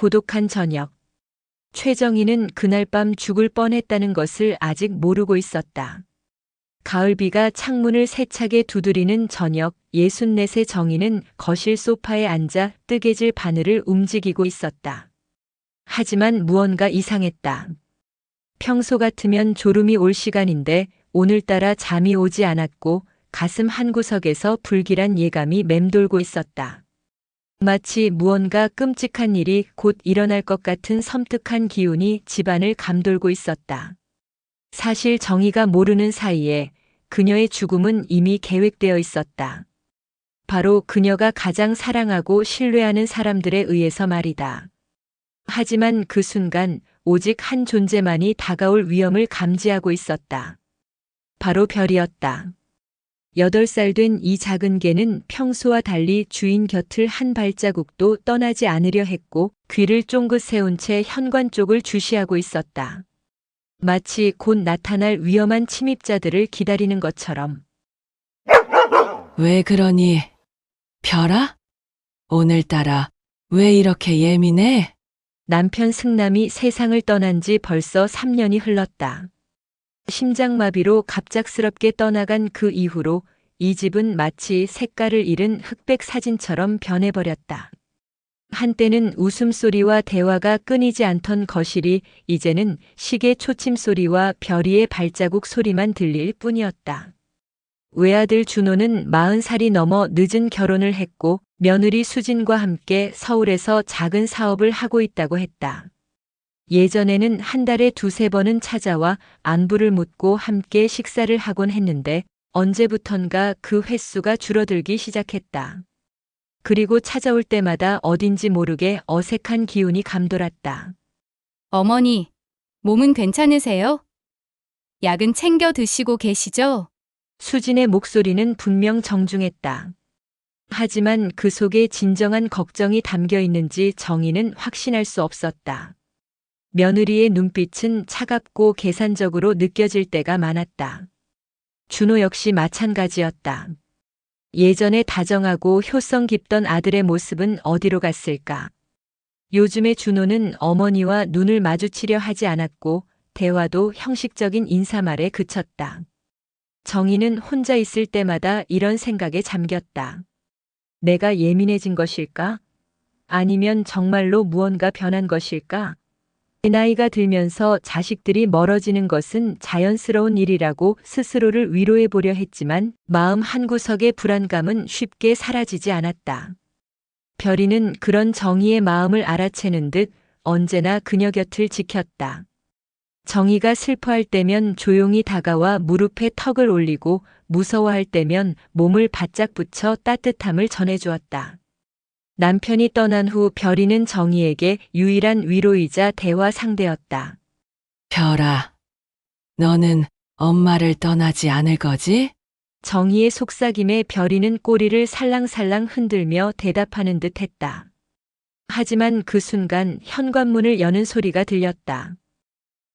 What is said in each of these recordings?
고독한 저녁. 최정희는 그날 밤 죽을 뻔했다는 것을 아직 모르고 있었다. 가을비가 창문을 세차게 두드리는 저녁, 64세 정희는 거실 소파에 앉아 뜨개질 바늘을 움직이고 있었다. 하지만 무언가 이상했다. 평소 같으면 졸음이 올 시간인데 오늘따라 잠이 오지 않았고 가슴 한구석에서 불길한 예감이 맴돌고 있었다. 마치 무언가 끔찍한 일이 곧 일어날 것 같은 섬뜩한 기운이 집안을 감돌고 있었다. 사실 정희가 모르는 사이에 그녀의 죽음은 이미 계획되어 있었다. 바로 그녀가 가장 사랑하고 신뢰하는 사람들에 의해서 말이다. 하지만 그 순간 오직 한 존재만이 다가올 위험을 감지하고 있었다. 바로 별이었다. 8살 된 이 작은 개는 평소와 달리 주인 곁을 한 발자국도 떠나지 않으려 했고 귀를 쫑긋 세운 채 현관 쪽을 주시하고 있었다. 마치 곧 나타날 위험한 침입자들을 기다리는 것처럼. 왜 그러니? 별아? 오늘따라 왜 이렇게 예민해? 남편 승남이 세상을 떠난 지 벌써 3년이 흘렀다. 심장마비로 갑작스럽게 떠나간 그 이후로 이 집은 마치 색깔을 잃은 흑백 사진처럼 변해버렸다. 한때는 웃음소리와 대화가 끊이지 않던 거실이 이제는 시계 초침 소리와 별이의 발자국 소리만 들릴 뿐이었다. 외아들 준호는 40살이 넘어 늦은 결혼을 했고 며느리 수진과 함께 서울에서 작은 사업을 하고 있다고 했다. 예전에는 한 달에 2~3번은 찾아와 안부를 묻고 함께 식사를 하곤 했는데 언제부턴가 그 횟수가 줄어들기 시작했다. 그리고 찾아올 때마다 어딘지 모르게 어색한 기운이 감돌았다. 어머니, 몸은 괜찮으세요? 약은 챙겨 드시고 계시죠? 수진의 목소리는 분명 정중했다. 하지만 그 속에 진정한 걱정이 담겨 있는지 정희는 확신할 수 없었다. 며느리의 눈빛은 차갑고 계산적으로 느껴질 때가 많았다. 준호 역시 마찬가지였다. 예전에 다정하고 효성 깊던 아들의 모습은 어디로 갔을까? 요즘의 준호는 어머니와 눈을 마주치려 하지 않았고 대화도 형식적인 인사말에 그쳤다. 정희는 혼자 있을 때마다 이런 생각에 잠겼다. 내가 예민해진 것일까? 아니면 정말로 무언가 변한 것일까? 나이가 들면서 자식들이 멀어지는 것은 자연스러운 일이라고 스스로를 위로해 보려 했지만 마음 한구석의 불안감은 쉽게 사라지지 않았다. 별이는 그런 정희의 마음을 알아채는 듯 언제나 그녀 곁을 지켰다. 정희가 슬퍼할 때면 조용히 다가와 무릎에 턱을 올리고 무서워할 때면 몸을 바짝 붙여 따뜻함을 전해주었다. 남편이 떠난 후 별이는 정희에게 유일한 위로이자 대화 상대였다. 별아, 너는 엄마를 떠나지 않을 거지? 정희의 속삭임에 별이는 꼬리를 살랑살랑 흔들며 대답하는 듯 했다. 하지만 그 순간 현관문을 여는 소리가 들렸다.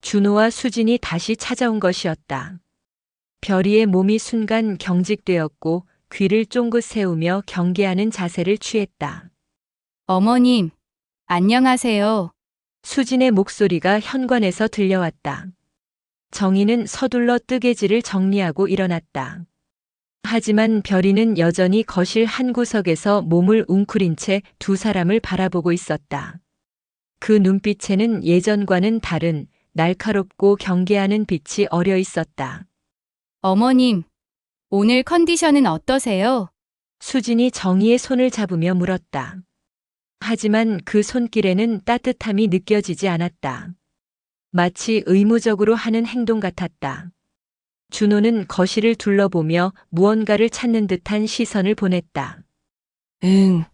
준호와 수진이 다시 찾아온 것이었다. 별이의 몸이 순간 경직되었고 귀를 쫑긋 세우며 경계하는 자세를 취했다. 어머님, 안녕하세요. 수진의 목소리가 현관에서 들려왔다. 정희는 서둘러 뜨개질을 정리하고 일어났다. 하지만 별이는 여전히 거실 한 구석에서 몸을 웅크린 채 두 사람을 바라보고 있었다. 그 눈빛에는 예전과는 다른 날카롭고 경계하는 빛이 어려 있었다. 어머님, 오늘 컨디션은 어떠세요? 수진이 정희의 손을 잡으며 물었다. 하지만 그 손길에는 따뜻함이 느껴지지 않았다. 마치 의무적으로 하는 행동 같았다. 준호는 거실을 둘러보며 무언가를 찾는 듯한 시선을 보냈다. 응,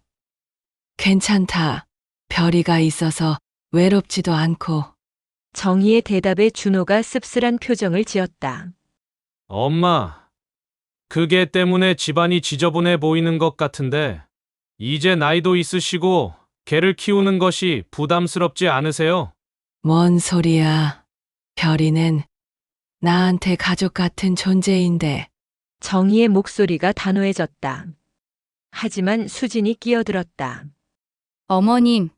괜찮다. 별이가 있어서 외롭지도 않고. 정희의 대답에 준호가 씁쓸한 표정을 지었다. 엄마, 그게 때문에 집안이 지저분해 보이는 것 같은데, 이제 나이도 있으시고 개를 키우는 것이 부담스럽지 않으세요? 뭔 소리야. 별이는 나한테 가족 같은 존재인데. 정희의 목소리가 단호해졌다. 하지만 수진이 끼어들었다. 어머님,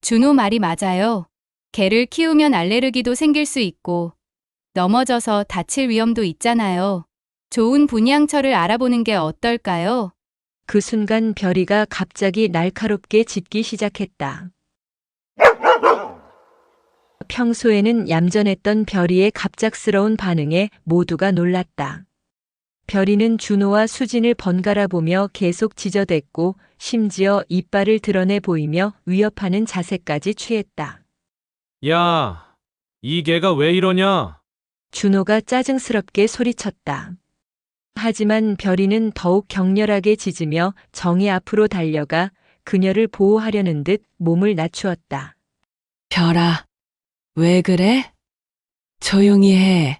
준호 말이 맞아요. 개를 키우면 알레르기도 생길 수 있고 넘어져서 다칠 위험도 있잖아요. 좋은 분양처를 알아보는 게 어떨까요? 그 순간 별이가 갑자기 날카롭게 짖기 시작했다. 평소에는 얌전했던 별이의 갑작스러운 반응에 모두가 놀랐다. 별이는 준호와 수진을 번갈아 보며 계속 짖어댔고 심지어 이빨을 드러내 보이며 위협하는 자세까지 취했다. 야, 이 개가 왜 이러냐? 준호가 짜증스럽게 소리쳤다. 하지만 별이는 더욱 격렬하게 짖으며 정희 앞으로 달려가 그녀를 보호하려는 듯 몸을 낮추었다. 별아, 왜 그래? 조용히 해.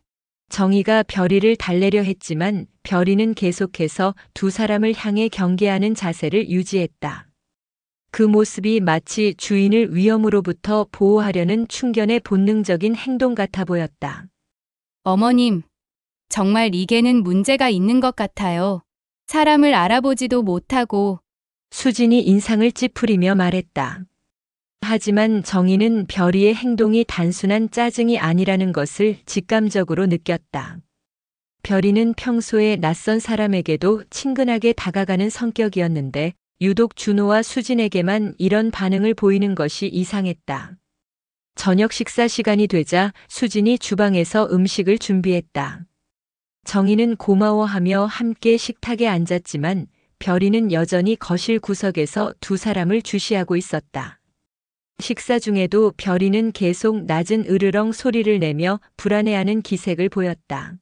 정희가 별이를 달래려 했지만 별이는 계속해서 두 사람을 향해 경계하는 자세를 유지했다. 그 모습이 마치 주인을 위험으로부터 보호하려는 충견의 본능적인 행동 같아 보였다. 어머님, 정말 이 개는 문제가 있는 것 같아요. 사람을 알아보지도 못하고 수진이 인상을 찌푸리며 말했다. 하지만 정희는 별이의 행동이 단순한 짜증이 아니라는 것을 직감적으로 느꼈다. 별이는 평소에 낯선 사람에게도 친근하게 다가가는 성격이었는데 유독 준호와 수진에게만 이런 반응을 보이는 것이 이상했다. 저녁 식사 시간이 되자 수진이 주방에서 음식을 준비했다. 정희는 고마워하며 함께 식탁에 앉았지만 별이는 여전히 거실 구석에서 두 사람을 주시하고 있었다. 식사 중에도 별이는 계속 낮은 으르렁 소리를 내며 불안해하는 기색을 보였다.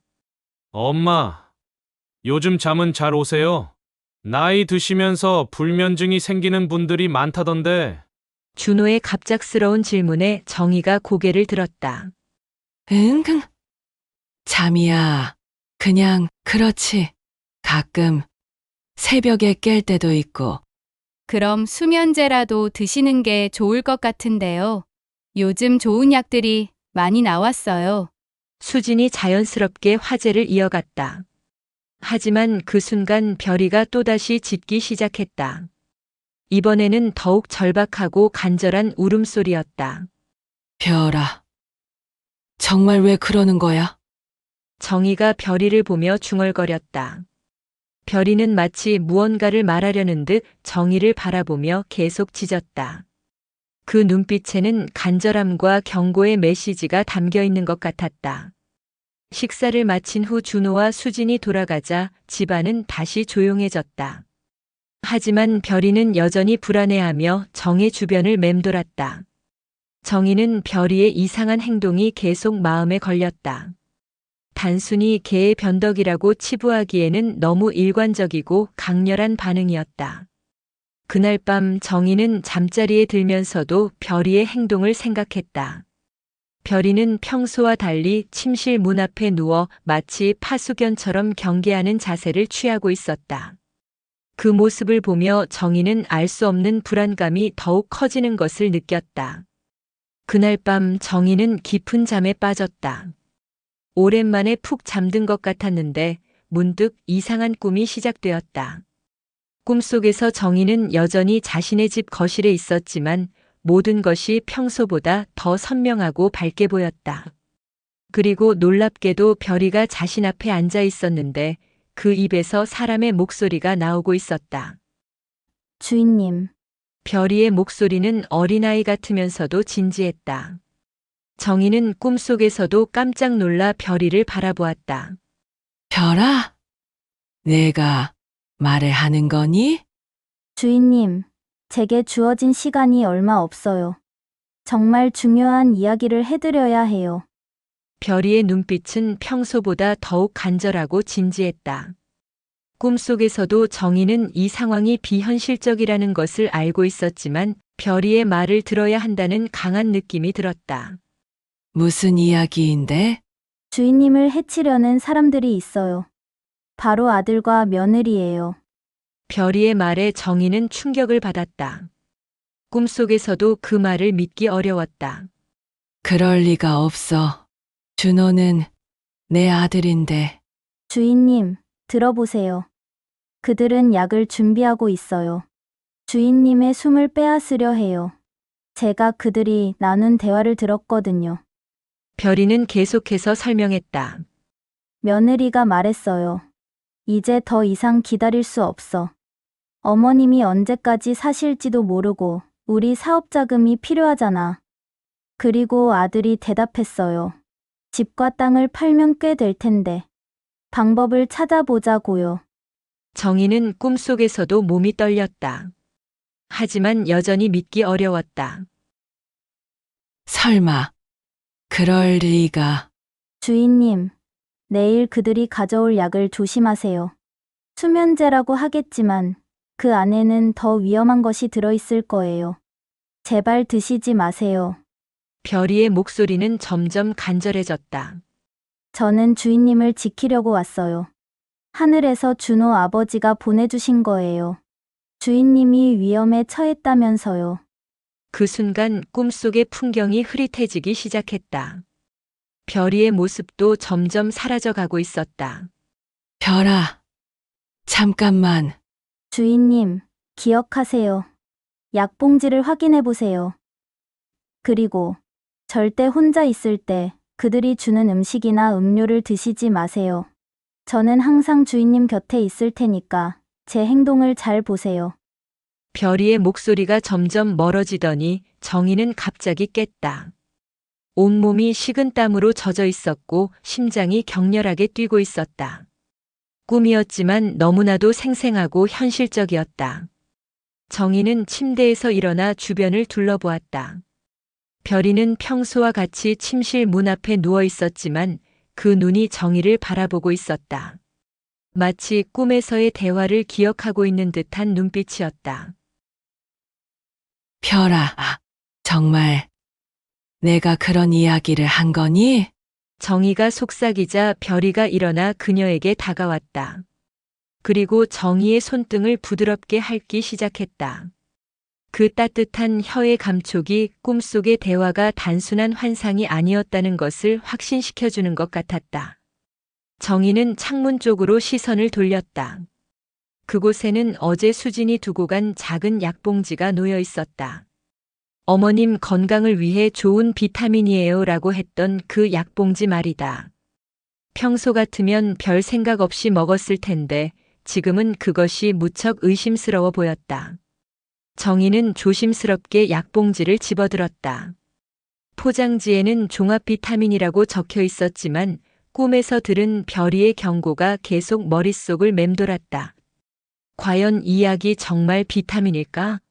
엄마, 요즘 잠은 잘 오세요? 나이 드시면서 불면증이 생기는 분들이 많다던데. 준호의 갑작스러운 질문에 정희가 고개를 들었다. 응? 잠이야. 그냥 그렇지. 가끔 새벽에 깰 때도 있고. 그럼 수면제라도 드시는 게 좋을 것 같은데요. 요즘 좋은 약들이 많이 나왔어요. 수진이 자연스럽게 화제를 이어갔다. 하지만 그 순간 별이가 또다시 짖기 시작했다. 이번에는 더욱 절박하고 간절한 울음소리였다. 별아, 정말 왜 그러는 거야? 정희가 별이를 보며 중얼거렸다. 별이는 마치 무언가를 말하려는 듯 정희를 바라보며 계속 짖었다. 그 눈빛에는 간절함과 경고의 메시지가 담겨 있는 것 같았다. 식사를 마친 후 준호와 수진이 돌아가자 집안은 다시 조용해졌다. 하지만 별이는 여전히 불안해하며 정의 주변을 맴돌았다. 정희는 별이의 이상한 행동이 계속 마음에 걸렸다. 단순히 개의 변덕이라고 치부하기에는 너무 일관적이고 강렬한 반응이었다. 그날 밤 정희는 잠자리에 들면서도 별이의 행동을 생각했다. 별이는 평소와 달리 침실 문 앞에 누워 마치 파수견처럼 경계하는 자세를 취하고 있었다. 그 모습을 보며 정희는 알 수 없는 불안감이 더욱 커지는 것을 느꼈다. 그날 밤 정희는 깊은 잠에 빠졌다. 오랜만에 푹 잠든 것 같았는데 문득 이상한 꿈이 시작되었다. 꿈속에서 정희는 여전히 자신의 집 거실에 있었지만 모든 것이 평소보다 더 선명하고 밝게 보였다. 그리고 놀랍게도 별이가 자신 앞에 앉아 있었는데 그 입에서 사람의 목소리가 나오고 있었다. 주인님, 별이의 목소리는 어린아이 같으면서도 진지했다. 정희는 꿈속에서도 깜짝 놀라 별이를 바라보았다. 별아, 내가 말을 하는 거니? 주인님, 제게 주어진 시간이 얼마 없어요. 정말 중요한 이야기를 해드려야 해요. 별이의 눈빛은 평소보다 더욱 간절하고 진지했다. 꿈속에서도 정희는 이 상황이 비현실적이라는 것을 알고 있었지만 별이의 말을 들어야 한다는 강한 느낌이 들었다. 무슨 이야기인데? 주인님을 해치려는 사람들이 있어요. 바로 아들과 며느리예요. 별이의 말에 정희는 충격을 받았다. 꿈속에서도 그 말을 믿기 어려웠다. 그럴 리가 없어. 준호는 내 아들인데. 주인님, 들어보세요. 그들은 약을 준비하고 있어요. 주인님의 숨을 빼앗으려 해요. 제가 그들이 나눈 대화를 들었거든요. 별이는 계속해서 설명했다. 며느리가 말했어요. 이제 더 이상 기다릴 수 없어. 어머님이 언제까지 사실지도 모르고 우리 사업 자금이 필요하잖아. 그리고 아들이 대답했어요. 집과 땅을 팔면 꽤 될 텐데. 방법을 찾아보자고요. 정희는 꿈속에서도 몸이 떨렸다. 하지만 여전히 믿기 어려웠다. 설마, 그럴 리가. 주인님, 내일 그들이 가져올 약을 조심하세요. 수면제라고 하겠지만 그 안에는 더 위험한 것이 들어있을 거예요. 제발 드시지 마세요. 별이의 목소리는 점점 간절해졌다. 저는 주인님을 지키려고 왔어요. 하늘에서 준호 아버지가 보내주신 거예요. 주인님이 위험에 처했다면서요. 그 순간 꿈속의 풍경이 흐릿해지기 시작했다. 별이의 모습도 점점 사라져가고 있었다. 별아, 잠깐만. 주인님, 기억하세요. 약봉지를 확인해 보세요. 그리고 절대 혼자 있을 때 그들이 주는 음식이나 음료를 드시지 마세요. 저는 항상 주인님 곁에 있을 테니까 제 행동을 잘 보세요. 별이의 목소리가 점점 멀어지더니 정희는 갑자기 깼다. 온몸이 식은땀으로 젖어 있었고 심장이 격렬하게 뛰고 있었다. 꿈이었지만 너무나도 생생하고 현실적이었다. 정희는 침대에서 일어나 주변을 둘러보았다. 별이는 평소와 같이 침실 문 앞에 누워 있었지만 그 눈이 정희를 바라보고 있었다. 마치 꿈에서의 대화를 기억하고 있는 듯한 눈빛이었다. 별아, 정말 내가 그런 이야기를 한 거니? 정희가 속삭이자 별이가 일어나 그녀에게 다가왔다. 그리고 정희의 손등을 부드럽게 핥기 시작했다. 그 따뜻한 혀의 감촉이 꿈속의 대화가 단순한 환상이 아니었다는 것을 확신시켜주는 것 같았다. 정희는 창문 쪽으로 시선을 돌렸다. 그곳에는 어제 수진이 두고 간 작은 약봉지가 놓여 있었다. 어머님 건강을 위해 좋은 비타민이에요 라고 했던 그 약봉지 말이다. 평소 같으면 별 생각 없이 먹었을 텐데 지금은 그것이 무척 의심스러워 보였다. 정희는 조심스럽게 약봉지를 집어들었다. 포장지에는 종합 비타민이라고 적혀 있었지만 꿈에서 들은 별이의 경고가 계속 머릿속을 맴돌았다. 과연 이 약이 정말 비타민일까?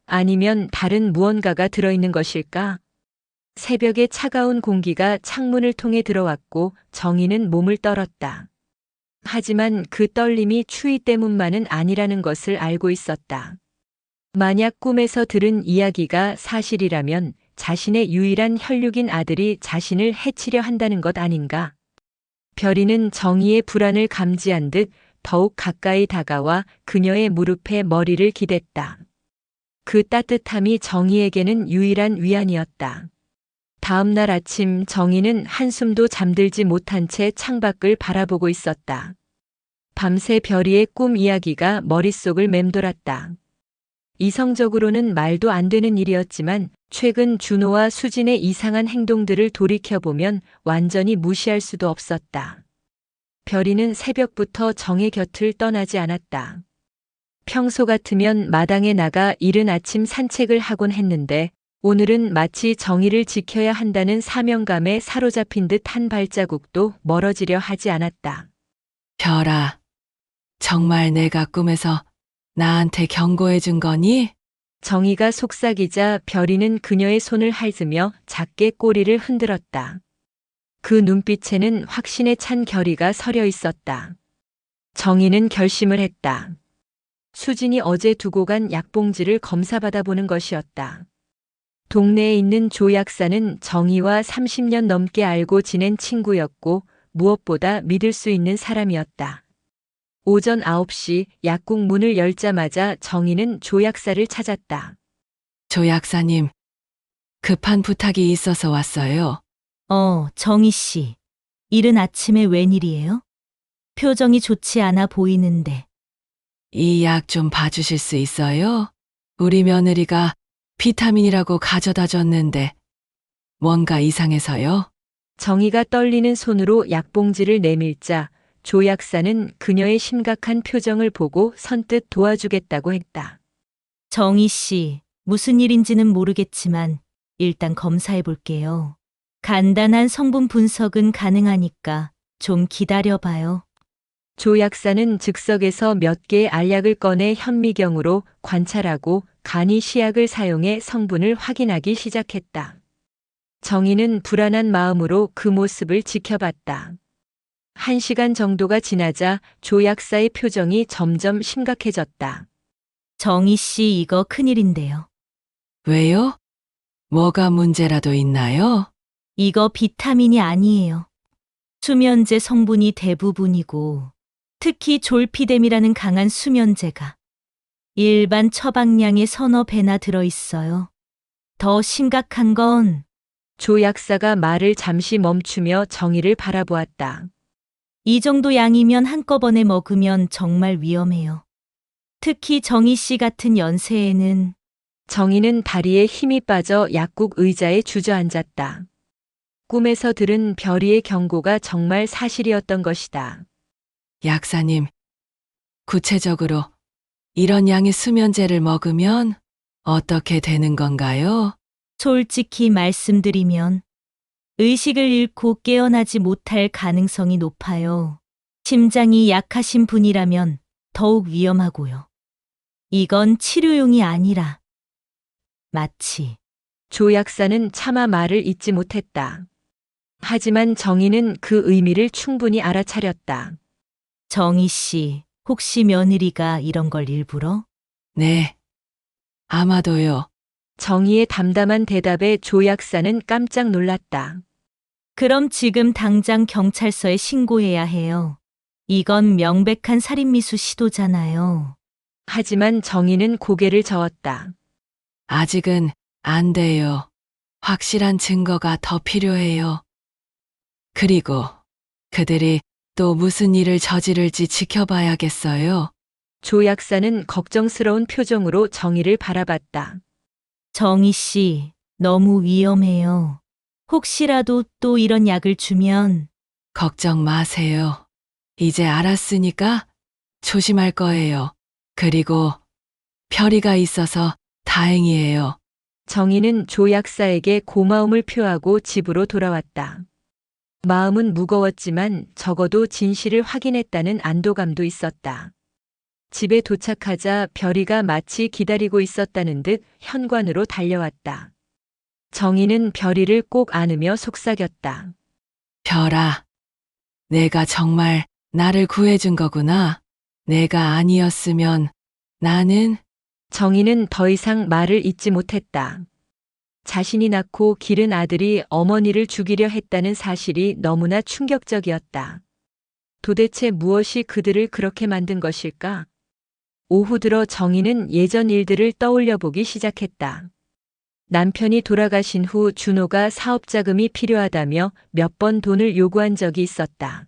아니면 다른 무언가가 들어있는 것일까? 새벽의 차가운 공기가 창문을 통해 들어왔고 정희는 몸을 떨었다. 하지만 그 떨림이 추위 때문만은 아니라는 것을 알고 있었다. 만약 꿈에서 들은 이야기가 사실이라면 자신의 유일한 혈육인 아들이 자신을 해치려 한다는 것 아닌가? 별이는 정희의 불안을 감지한 듯 더욱 가까이 다가와 그녀의 무릎에 머리를 기댔다. 그 따뜻함이 정희에게는 유일한 위안이었다. 다음 날 아침 정희는 한숨도 잠들지 못한 채 창밖을 바라보고 있었다. 밤새 별이의 꿈 이야기가 머릿속을 맴돌았다. 이성적으로는 말도 안 되는 일이었지만 최근 준호와 수진의 이상한 행동들을 돌이켜보면 완전히 무시할 수도 없었다. 별이는 새벽부터 정의 곁을 떠나지 않았다. 평소 같으면 마당에 나가 이른 아침 산책을 하곤 했는데 오늘은 마치 정의를 지켜야 한다는 사명감에 사로잡힌 듯 한 발자국도 멀어지려 하지 않았다. 별아, 정말 내가 꿈에서 나한테 경고해 준 거니? 정의가 속삭이자 별이는 그녀의 손을 핥으며 작게 꼬리를 흔들었다. 그 눈빛에는 확신에 찬 결의가 서려 있었다. 정의는 결심을 했다. 수진이 어제 두고 간 약봉지를 검사받아 보는 것이었다. 동네에 있는 조 약사는 정의와 30년 넘게 알고 지낸 친구였고 무엇보다 믿을 수 있는 사람이었다. 오전 9시 약국 문을 열자마자 정희는 조 약사를 찾았다. 조 약사님, 급한 부탁이 있어서 왔어요. 정희 씨. 이른 아침에 웬일이에요? 표정이 좋지 않아 보이는데. 이 약 좀 봐주실 수 있어요? 우리 며느리가 비타민이라고 가져다 줬는데 뭔가 이상해서요? 정희가 떨리는 손으로 약봉지를 내밀자 조 약사는 그녀의 심각한 표정을 보고 선뜻 도와주겠다고 했다. 정희 씨, 무슨 일인지는 모르겠지만 일단 검사해 볼게요. 간단한 성분 분석은 가능하니까 좀 기다려 봐요. 조 약사는 즉석에서 몇 개의 알약을 꺼내 현미경으로 관찰하고 간이 시약을 사용해 성분을 확인하기 시작했다. 정희는 불안한 마음으로 그 모습을 지켜봤다. 1시간 정도가 지나자 조 약사의 표정이 점점 심각해졌다. 정희 씨, 이거 큰일인데요. 왜요? 뭐가 문제라도 있나요? 이거 비타민이 아니에요. 수면제 성분이 대부분이고, 특히 졸피뎀이라는 강한 수면제가 일반 처방량의 서너 배나 들어있어요. 더 심각한 건 조 약사가 말을 잠시 멈추며 정희를 바라보았다. 이 정도 양이면 한꺼번에 먹으면 정말 위험해요. 특히 정희 씨 같은 연세에는 정희는 다리에 힘이 빠져 약국 의자에 주저앉았다. 꿈에서 들은 별이의 경고가 정말 사실이었던 것이다. 약사님, 구체적으로 이런 양의 수면제를 먹으면 어떻게 되는 건가요? 솔직히 말씀드리면 의식을 잃고 깨어나지 못할 가능성이 높아요. 심장이 약하신 분이라면 더욱 위험하고요. 이건 치료용이 아니라 마치 조 약사는 차마 말을 잇지 못했다. 하지만 정희는 그 의미를 충분히 알아차렸다. 정희 씨, 혹시 며느리가 이런 걸 일부러? 네. 아마도요. 정희의 담담한 대답에 조 약사는 깜짝 놀랐다. 그럼 지금 당장 경찰서에 신고해야 해요. 이건 명백한 살인미수 시도잖아요. 하지만 정희는 고개를 저었다. 아직은 안 돼요. 확실한 증거가 더 필요해요. 그리고 그들이 또 무슨 일을 저지를지 지켜봐야겠어요. 조 약사는 걱정스러운 표정으로 정희를 바라봤다. 정희 씨, 너무 위험해요. 혹시라도 또 이런 약을 주면 걱정 마세요. 이제 알았으니까 조심할 거예요. 그리고 별이가 있어서 다행이에요. 정희는 조 약사에게 고마움을 표하고 집으로 돌아왔다. 마음은 무거웠지만 적어도 진실을 확인했다는 안도감도 있었다. 집에 도착하자 별이가 마치 기다리고 있었다는 듯 현관으로 달려왔다. 정희는 별이를 꼭 안으며 속삭였다. 별아, 내가 정말 나를 구해준 거구나. 내가 아니었으면 나는 정희는 더 이상 말을 잇지 못했다. 자신이 낳고 기른 아들이 어머니를 죽이려 했다는 사실이 너무나 충격적이었다. 도대체 무엇이 그들을 그렇게 만든 것일까? 오후 들어 정희는 예전 일들을 떠올려 보기 시작했다. 남편이 돌아가신 후 준호가 사업 자금이 필요하다며 몇 번 돈을 요구한 적이 있었다.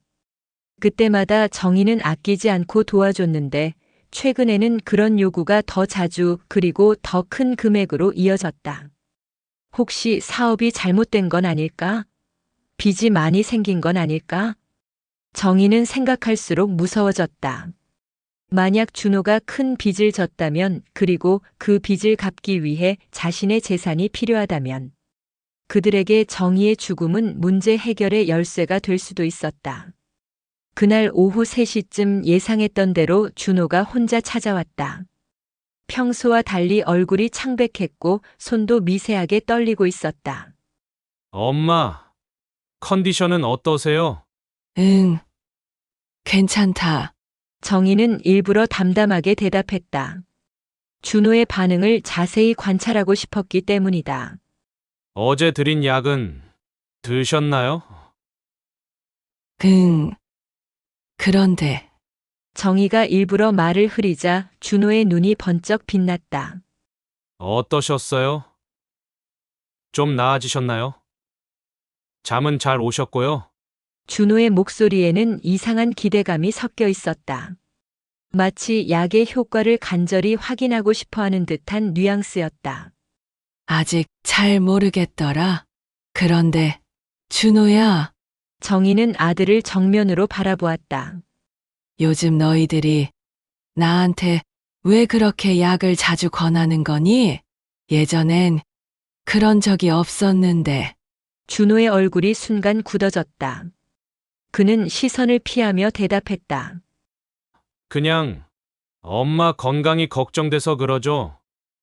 그때마다 정희는 아끼지 않고 도와줬는데 최근에는 그런 요구가 더 자주 그리고 더 큰 금액으로 이어졌다. 혹시 사업이 잘못된 건 아닐까? 빚이 많이 생긴 건 아닐까? 정희는 생각할수록 무서워졌다. 만약 준호가 큰 빚을 졌다면 그리고 그 빚을 갚기 위해 자신의 재산이 필요하다면 그들에게 정희의 죽음은 문제 해결의 열쇠가 될 수도 있었다. 그날 오후 3시쯤 예상했던 대로 준호가 혼자 찾아왔다. 평소와 달리 얼굴이 창백했고 손도 미세하게 떨리고 있었다. 엄마, 컨디션은 어떠세요? 응, 괜찮다. 정희는 일부러 담담하게 대답했다. 준호의 반응을 자세히 관찰하고 싶었기 때문이다. 어제 드린 약은 드셨나요? 응. 그런데 정희가 일부러 말을 흐리자 준호의 눈이 번쩍 빛났다. 어떠셨어요? 좀 나아지셨나요? 잠은 잘 오셨고요? 준호의 목소리에는 이상한 기대감이 섞여 있었다. 마치 약의 효과를 간절히 확인하고 싶어 하는 듯한 뉘앙스였다. 아직 잘 모르겠더라. 그런데, 준호야, 정희는 아들을 정면으로 바라보았다. 요즘 너희들이 나한테 왜 그렇게 약을 자주 권하는 거니? 예전엔 그런 적이 없었는데. 준호의 얼굴이 순간 굳어졌다. 그는 시선을 피하며 대답했다. 그냥 엄마 건강이 걱정돼서 그러죠.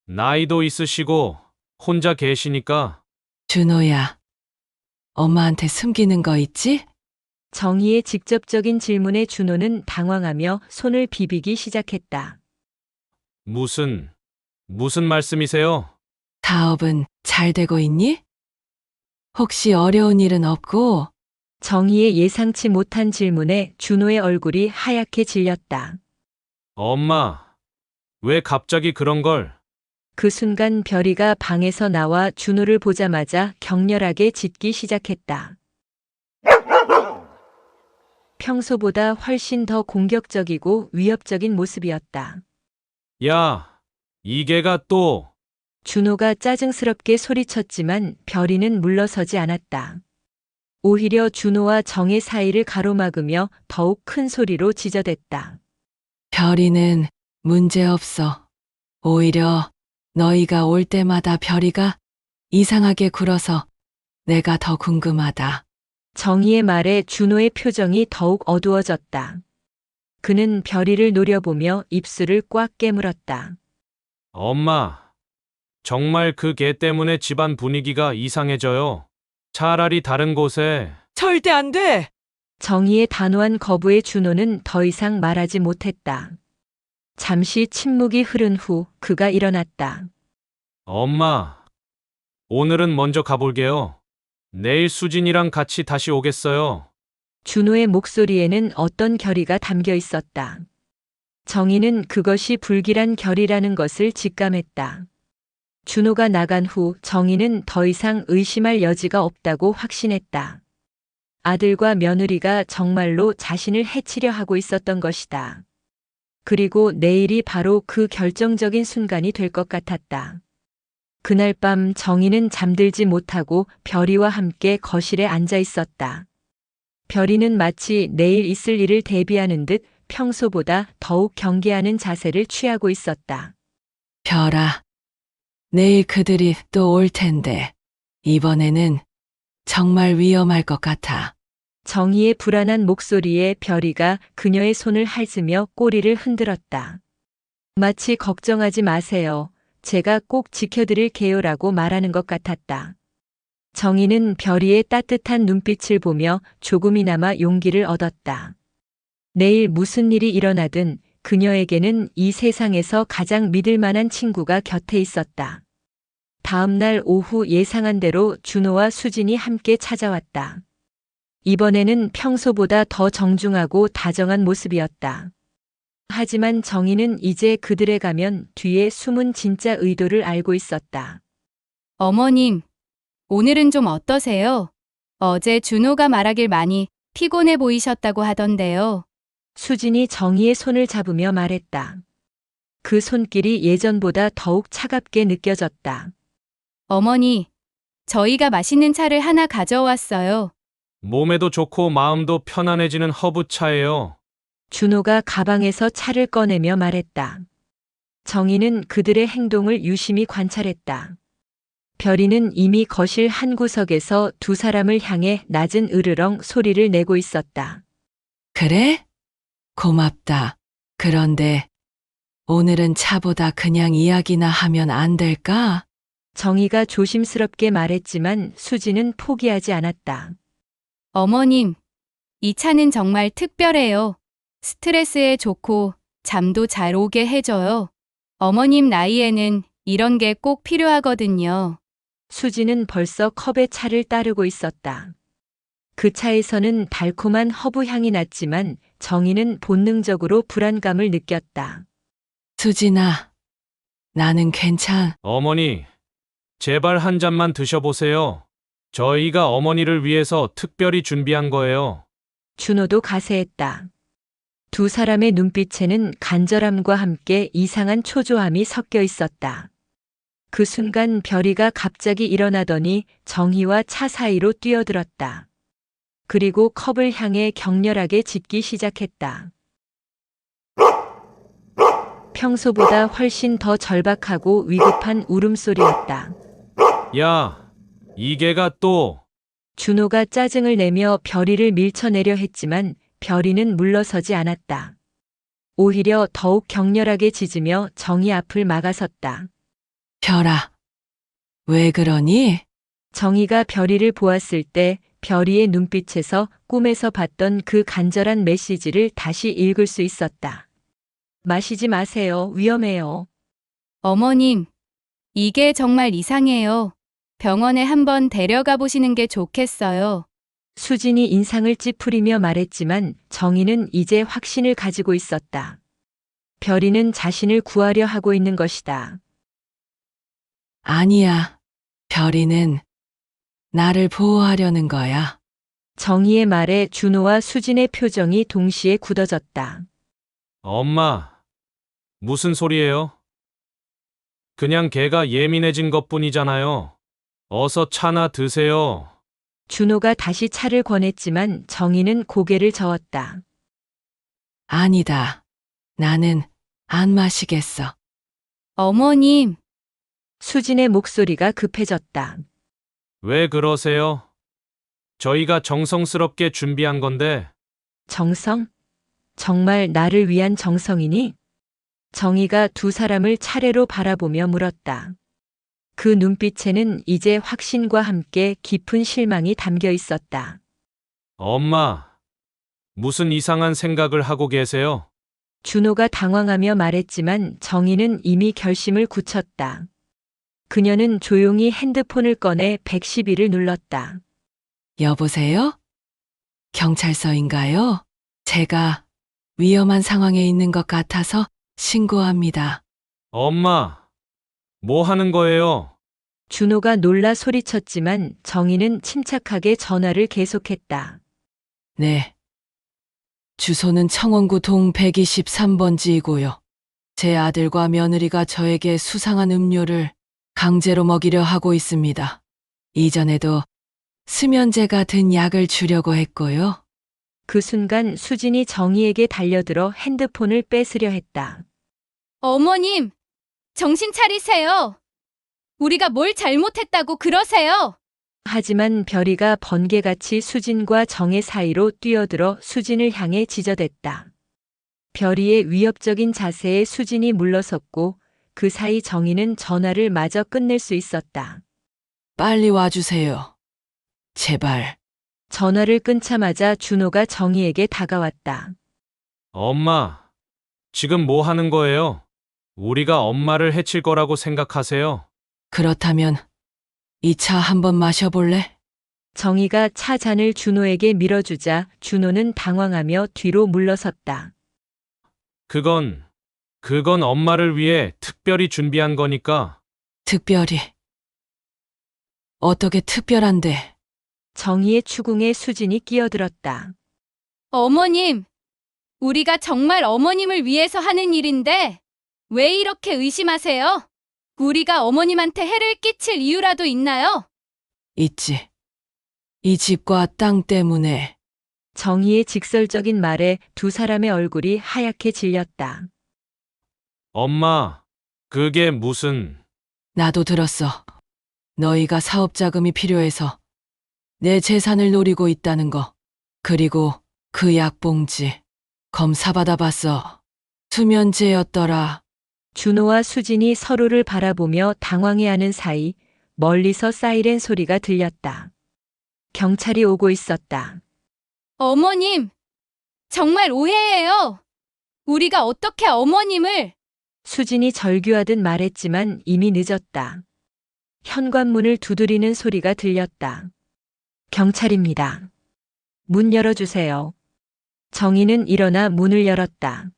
나이도 있으시고 혼자 계시니까. 준호야, 엄마한테 숨기는 거 있지? 정희의 직접적인 질문에 준호는 당황하며 손을 비비기 시작했다. 무슨 말씀이세요? 사업은 잘 되고 있니? 혹시 어려운 일은 없고? 정희의 예상치 못한 질문에 준호의 얼굴이 하얗게 질렸다. 엄마, 왜 갑자기 그런 걸? 그 순간 별이가 방에서 나와 준호를 보자마자 격렬하게 짖기 시작했다. 평소보다 훨씬 더 공격적이고 위협적인 모습이었다. 야, 이 개가 또. 준호가 짜증스럽게 소리쳤지만 별이는 물러서지 않았다. 오히려 준호와 정의 사이를 가로막으며 더욱 큰 소리로 지저댔다. 별이는 문제없어. 오히려 너희가 올 때마다 별이가 이상하게 굴어서 내가 더 궁금하다. 정희의 말에 준호의 표정이 더욱 어두워졌다. 그는 별이를 노려보며 입술을 꽉 깨물었다. 엄마, 정말 그 개 때문에 집안 분위기가 이상해져요. 차라리 다른 곳에. 절대 안 돼! 정희의 단호한 거부에 준호는 더 이상 말하지 못했다. 잠시 침묵이 흐른 후 그가 일어났다. 엄마, 오늘은 먼저 가볼게요. 내일 수진이랑 같이 다시 오겠어요. 준호의 목소리에는 어떤 결의가 담겨 있었다. 정희는 그것이 불길한 결의라는 것을 직감했다. 준호가 나간 후 정희는 더 이상 의심할 여지가 없다고 확신했다. 아들과 며느리가 정말로 자신을 해치려 하고 있었던 것이다. 그리고 내일이 바로 그 결정적인 순간이 될 것 같았다. 그날 밤 정희는 잠들지 못하고 별이와 함께 거실에 앉아 있었다. 별이는 마치 내일 있을 일을 대비하는 듯 평소보다 더욱 경계하는 자세를 취하고 있었다. 별아, 내일 그들이 또 올 텐데, 이번에는 정말 위험할 것 같아. 정희의 불안한 목소리에 별이가 그녀의 손을 핥으며 꼬리를 흔들었다. 마치 걱정하지 마세요. 제가 꼭 지켜드릴게요라고 말하는 것 같았다. 정희는 별이의 따뜻한 눈빛을 보며 조금이나마 용기를 얻었다. 내일 무슨 일이 일어나든 그녀에게는 이 세상에서 가장 믿을 만한 친구가 곁에 있었다. 다음 날 오후 예상한 대로 준호와 수진이 함께 찾아왔다. 이번에는 평소보다 더 정중하고 다정한 모습이었다. 하지만 정희는 이제 그들의 가면 뒤에 숨은 진짜 의도를 알고 있었다. 어머님, 오늘은 좀 어떠세요? 어제 준호가 말하길 많이 피곤해 보이셨다고 하던데요. 수진이 정희의 손을 잡으며 말했다. 그 손길이 예전보다 더욱 차갑게 느껴졌다. 어머니, 저희가 맛있는 차를 하나 가져왔어요. 몸에도 좋고 마음도 편안해지는 허브차예요. 준호가 가방에서 차를 꺼내며 말했다. 정희는 그들의 행동을 유심히 관찰했다. 별이는 이미 거실 한 구석에서 두 사람을 향해 낮은 으르렁 소리를 내고 있었다. 그래? 고맙다. 그런데 오늘은 차보다 그냥 이야기나 하면 안 될까? 정희가 조심스럽게 말했지만 수지는 포기하지 않았다. 어머님, 이 차는 정말 특별해요. 스트레스에 좋고 잠도 잘 오게 해줘요. 어머님 나이에는 이런 게 꼭 필요하거든요. 수지는 벌써 컵에 차를 따르고 있었다. 그 차에서는 달콤한 허브 향이 났지만 정희는 본능적으로 불안감을 느꼈다. 수진아, 나는 어머니, 제발 한 잔만 드셔보세요. 저희가 어머니를 위해서 특별히 준비한 거예요. 준호도 가세했다. 두 사람의 눈빛에는 간절함과 함께 이상한 초조함이 섞여 있었다. 그 순간 별이가 갑자기 일어나더니 정희와 차 사이로 뛰어들었다. 그리고 컵을 향해 격렬하게 짚기 시작했다. 평소보다 훨씬 더 절박하고 위급한 울음소리였다. 야, 이 개가 또. 준호가 짜증을 내며 별이를 밀쳐내려 했지만 별이는 물러서지 않았다. 오히려 더욱 격렬하게 짖으며 정희 앞을 막아섰다. 별아, 왜 그러니? 정희가 별이를 보았을 때 별이의 눈빛에서 꿈에서 봤던 그 간절한 메시지를 다시 읽을 수 있었다. 마시지 마세요. 위험해요. 어머님, 이게 정말 이상해요. 병원에 한번 데려가 보시는 게 좋겠어요. 수진이 인상을 찌푸리며 말했지만 정희는 이제 확신을 가지고 있었다. 별이는 자신을 구하려 하고 있는 것이다. 아니야. 별이는 나를 보호하려는 거야. 정희의 말에 준호와 수진의 표정이 동시에 굳어졌다. 엄마, 무슨 소리예요? 그냥 걔가 예민해진 것뿐이잖아요. 어서 차나 드세요. 준호가 다시 차를 권했지만 정희는 고개를 저었다. 아니다. 나는 안 마시겠어. 어머님, 수진의 목소리가 급해졌다. 왜 그러세요? 저희가 정성스럽게 준비한 건데. 정성? 정말 나를 위한 정성이니? 정희가 두 사람을 차례로 바라보며 물었다. 그 눈빛에는 이제 확신과 함께 깊은 실망이 담겨 있었다. 엄마, 무슨 이상한 생각을 하고 계세요? 준호가 당황하며 말했지만 정희는 이미 결심을 굳혔다. 그녀는 조용히 핸드폰을 꺼내 112를 눌렀다. 여보세요? 경찰서인가요? 제가 위험한 상황에 있는 것 같아서 신고합니다. 엄마, 뭐 하는 거예요? 준호가 놀라 소리쳤지만 정희는 침착하게 전화를 계속했다. 네. 주소는 청원구 동 123번지이고요. 제 아들과 며느리가 저에게 수상한 음료를 강제로 먹이려 하고 있습니다. 이전에도 수면제 같은 약을 주려고 했고요. 그 순간 수진이 정희에게 달려들어 핸드폰을 뺏으려 했다. 어머님, 정신 차리세요. 우리가 뭘 잘못했다고 그러세요? 하지만 별이가 번개같이 수진과 정의 사이로 뛰어들어 수진을 향해 지저댔다. 별이의 위협적인 자세에 수진이 물러섰고 그 사이 정희는 전화를 마저 끝낼 수 있었다. 빨리 와주세요. 제발. 전화를 끊자마자 준호가 정희에게 다가왔다. 엄마, 지금 뭐 하는 거예요? 우리가 엄마를 해칠 거라고 생각하세요? 그렇다면 이 차 한번 마셔볼래? 정희가 차 잔을 준호에게 밀어주자 준호는 당황하며 뒤로 물러섰다. 그건 엄마를 위해 특별히 준비한 거니까. 특별히. 어떻게 특별한데? 정희의 추궁에 수진이 끼어들었다. 어머님, 우리가 정말 어머님을 위해서 하는 일인데 왜 이렇게 의심하세요? 우리가 어머님한테 해를 끼칠 이유라도 있나요? 있지. 이 집과 땅 때문에. 정희의 직설적인 말에 두 사람의 얼굴이 하얗게 질렸다. 엄마, 그게 무슨... 나도 들었어. 너희가 사업 자금이 필요해서 내 재산을 노리고 있다는 거. 그리고 그 약봉지. 검사 받아봤어. 수면제였더라. 준호와 수진이 서로를 바라보며 당황해하는 사이 멀리서 사이렌 소리가 들렸다. 경찰이 오고 있었다. 어머님, 정말 오해예요. 우리가 어떻게 어머님을... 수진이 절규하듯 말했지만 이미 늦었다. 현관문을 두드리는 소리가 들렸다. 경찰입니다. 문 열어주세요. 정희는 일어나 문을 열었다.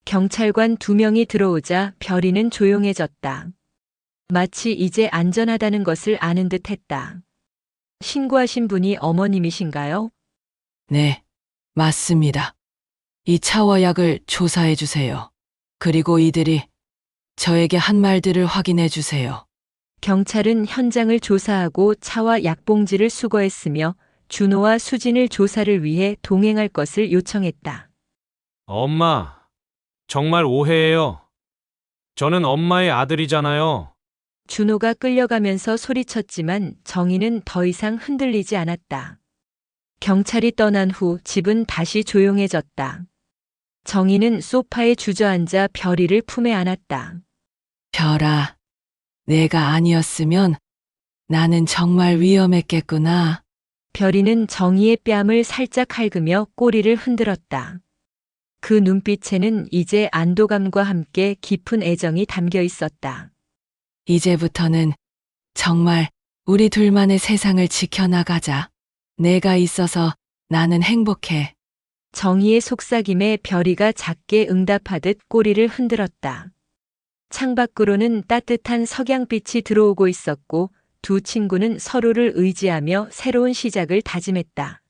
경찰관 2명이 들어오자 별이는 조용해졌다. 마치 이제 안전하다는 것을 아는 듯 했다. 신고하신 분이 어머님이신가요? 네, 맞습니다. 이 차와 약을 조사해 주세요. 그리고 이들이 저에게 한 말들을 확인해 주세요. 경찰은 현장을 조사하고 차와 약봉지를 수거했으며 준호와 수진을 조사를 위해 동행할 것을 요청했다. 엄마, 정말 오해예요. 저는 엄마의 아들이잖아요. 준호가 끌려가면서 소리쳤지만 정희는 더 이상 흔들리지 않았다. 경찰이 떠난 후 집은 다시 조용해졌다. 정희는 소파에 주저앉아 별이를 품에 안았다. 별아, 내가 아니었으면 나는 정말 위험했겠구나. 별이는 정희의 뺨을 살짝 핥으며 꼬리를 흔들었다. 그 눈빛에는 이제 안도감과 함께 깊은 애정이 담겨 있었다. 이제부터는 정말 우리 둘만의 세상을 지켜나가자. 내가 있어서 나는 행복해. 정희의 속삭임에 별이가 작게 응답하듯 꼬리를 흔들었다. 창밖으로는 따뜻한 석양빛이 들어오고 있었고 두 친구는 서로를 의지하며 새로운 시작을 다짐했다.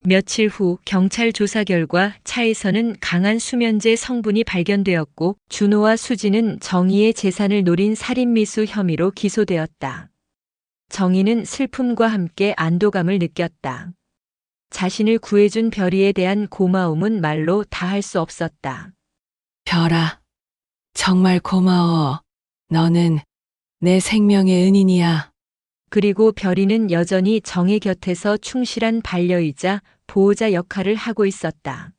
며칠 후 경찰 조사 결과 차에서는 강한 수면제 성분이 발견되었고 준호와 수진은 정희의 재산을 노린 살인미수 혐의로 기소되었다. 정희는 슬픔과 함께 안도감을 느꼈다. 자신을 구해준 별이에 대한 고마움은 말로 다할 수 없었다. 별아, 정말 고마워. 너는 내 생명의 은인이야. 그리고 별이는 여전히 정의 곁에서 충실한 반려이자 보호자 역할을 하고 있었다.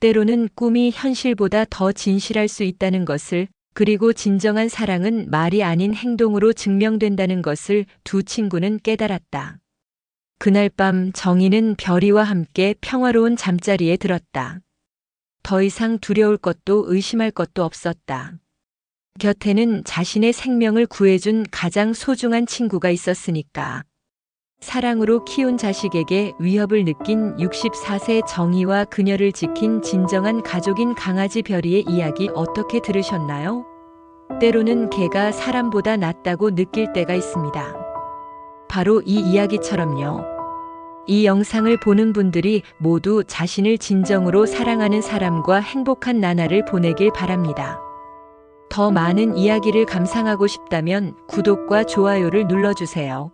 때로는 꿈이 현실보다 더 진실할 수 있다는 것을, 그리고 진정한 사랑은 말이 아닌 행동으로 증명된다는 것을 두 친구는 깨달았다. 그날 밤 정희는 별이와 함께 평화로운 잠자리에 들었다. 더 이상 두려울 것도 의심할 것도 없었다. 곁에는 자신의 생명을 구해준 가장 소중한 친구가 있었으니까. 사랑으로 키운 자식에게 위협을 느낀 64세 정희와 그녀를 지킨 진정한 가족인 강아지 별이의 이야기 어떻게 들으셨나요? 때로는 개가 사람보다 낫다고 느낄 때가 있습니다. 바로 이 이야기처럼요. 이 영상을 보는 분들이 모두 자신을 진정으로 사랑하는 사람과 행복한 나날을 보내길 바랍니다. 더 많은 이야기를 감상하고 싶다면 구독과 좋아요를 눌러주세요.